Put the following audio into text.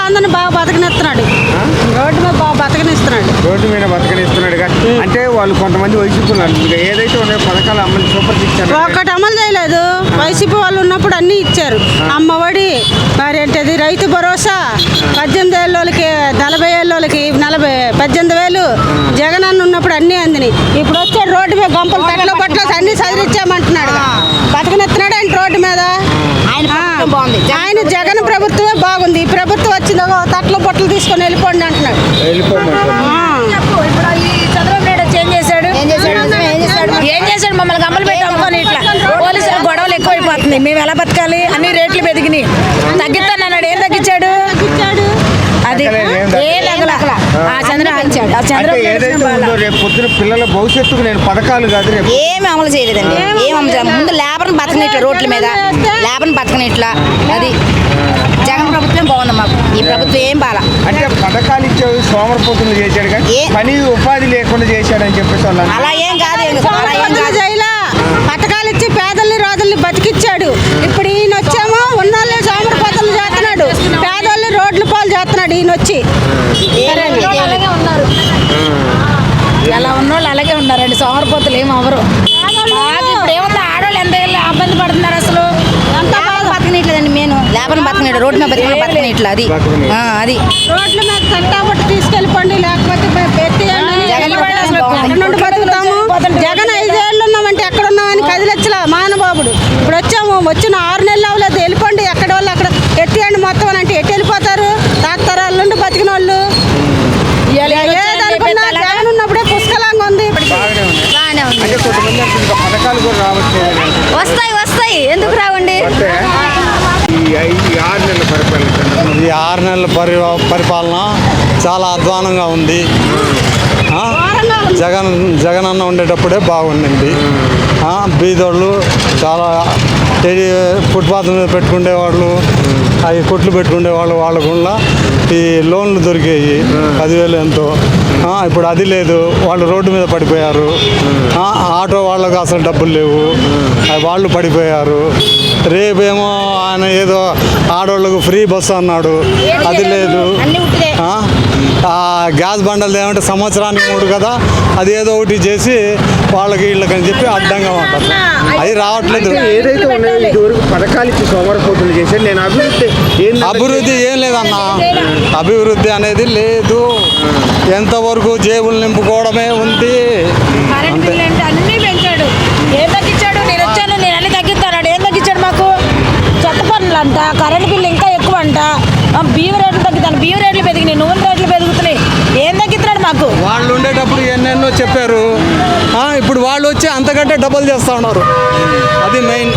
అందరిని బాగా బతకనిస్తున్నాడు. రోడ్డు మీద బాగా బతకనిస్తున్నాడు. రోడ్డు మీద బతకనిస్తున్నాడు. అంటే వాళ్ళు కొంతమంది వైసీపీలు ఏదైతే ఉన్నాయో పథకాలు అమలు సూపర్ ఇచ్చారు, ఒక్కటి అమలు చేయలేదు. వైసీపీ వాళ్ళు ఉన్నప్పుడు అన్నీ ఇచ్చారు. అమ్మఒడి, మరి ఏంటది రైతు భరోసా, 18 ఏళ్ళకి 40 ఏళ్ళకి 18,000 జగన్ అన్న ఉన్నప్పుడు అన్నీ అందినాయి. ఇప్పుడు వచ్చాడు రోడ్డు మీద గంపలు తట్లో బట్టలు అన్నీ చదివించామంటున్నాడు. బతకనిస్తున్నాడు ఆయన రోడ్డు మీద. ఆయన జగన్ ప్రభుత్వమే బాగుంది. ఈ ప్రభుత్వం వచ్చిందో తట్లో బట్టలు తీసుకొని వెళ్ళిపోండి అంటున్నాడు. చంద్రబాబు నాయుడు వచ్చి ఏం చేశాడు? మమ్మల్ని గమ్మలు పెట్టి అమ్ముకొని ఇట్లా పోలీసులు గొడవలు ఎక్కువైపోతుంది. మేము ఎలా బతకాలి? అన్ని రేట్లు పెరిగినాయి. తగ్గిస్తానన్నాడు. ఏం తగ్గించాడు? అది పొద్దున పిల్లల భవిష్యత్తుకు నేను పథకాలు కాదు ఏమి అమలు చేయలేదండి. ఏం అమలు ముందు లేబర్ని బతకనిట్లా, రోడ్ల మీద లేబర్ని బతకనిట్లా. అది జగన్ ప్రభుత్వం బాగుంది. మాకు ఈ ప్రభుత్వం ఏం బాల. అంటే పథకాలు ఇచ్చే సోమరపోతులు చేశాడు కానీ పని ఉపాధి లేకుండా చేశాడని చెప్పేసి అలా ఏం కాదు. పథకాలు ఇచ్చి పేదల్ని రాజుల్ని బతికిచ్చాడు. ఇప్పుడు ఈయన వచ్చేమో ఉన్నోళ్ళే సోమరపోతులు చేస్తున్నాడు, పేదోళ్ళని రోడ్లు పాలు చేస్తున్నాడు ఈయన వచ్చి. ఎలా ఉన్నోళ్ళు అలాగే ఉన్నారండి. సోమరపోతులు ఏమి అవరు. ఇప్పుడు ఏమన్నా ఆడవాళ్ళు ఎంత ఇబ్బంది పడుతున్నారు అసలు. బతకనిట్లేదండి. నేను లేబర్ బతకనిట్టు, రోడ్డు మీద బతకనిట్లా. అది అది రోడ్ల మీద కట్టాబట్టి తీసుకెళ్ళిపోండి, లేకపోతే బతుకుతాము. జగన్ 5 ఏళ్ళు ఉన్నామంటే ఎక్కడ ఉన్నామని కదిలెచ్చలా మానబాబుడు. ఇప్పుడు వచ్చాము, వచ్చిన 6 నెలలు అవ్వలేదు. వెళ్ళిపోండి ఎక్కడ వాళ్ళు అక్కడ ఎట్టియండి మొత్తం అని అంటే ఎట్టి వెళ్ళిపోతారు. తాతరాల నుండి బతికిన వాళ్ళు. ఏదనుకున్నా జగన్ ఉన్నప్పుడే పుష్కలంగా ఉంది. వస్తాయి ఎందుకు రావండి? ఈ 6 నెలల పరిపాలన చాలా అధ్వానంగా ఉంది. జగన్ అన్న ఉండేటప్పుడే బాగుందండి. బీదోళ్ళు చాలా ఫుట్పాత్ మీద పెట్టుకునేవాళ్ళు, అవి కొట్లు పెట్టుకునేవాళ్ళు. వాళ్ళకు ఈ లోన్లు దొరికాయి 10,000 ఎంతో. ఇప్పుడు అది లేదు. వాళ్ళు రోడ్డు మీద పడిపోయారు. ఆటో వాళ్ళకు అసలు డబ్బులు లేవు, వాళ్ళు పడిపోయారు. రేపేమో ఆయన ఏదో ఆడవాళ్ళకు ఫ్రీ బస్సు అన్నాడు, అది లేదు. గ్యాస్ బండలు ఏమంటే సంవత్సరానికి 3 కదా, అది ఏదో ఒకటి చేసి వాళ్ళకి వీళ్ళకని చెప్పి అడ్డంగా ఉంటుంది. అది రావట్లేదు. ఏదైతే ఉన్నాయో ఇదివరకు పథకాలు ఇచ్చి సోమరపోతులు చేశాడు. నేను అభివృద్ధి ఏం లేదన్నా. అభివృద్ధి అనేది లేదు. ఎంతవరకు జేబులు నింపుకోవడమే ఉంది. అన్ని పెంచాడు. ఏం తగ్గించాడు? నేను వచ్చాను, నేను అన్ని తగ్గిస్తాడు. ఏం తగ్గించాడు మాకు? చెత్త పనులు అంట, కరెంట్ బిల్లు ఇంకా ఎక్కువ అంట, బియ్యం రేట్లు తగ్గుతాను, బియ్యం రేట్లు పెరిగినాయి, నూనె రేట్లు పెరుగుతున్నాయి. ఏం తగ్గిస్తున్నాడు మాకు? వాళ్ళు ఉండేటప్పుడు ఎన్నెన్నో చెప్పారు. ఇప్పుడు వాళ్ళు వచ్చి అంతకంటే డబుల్ చేస్తూ ఉన్నారు. అది మెయిన్.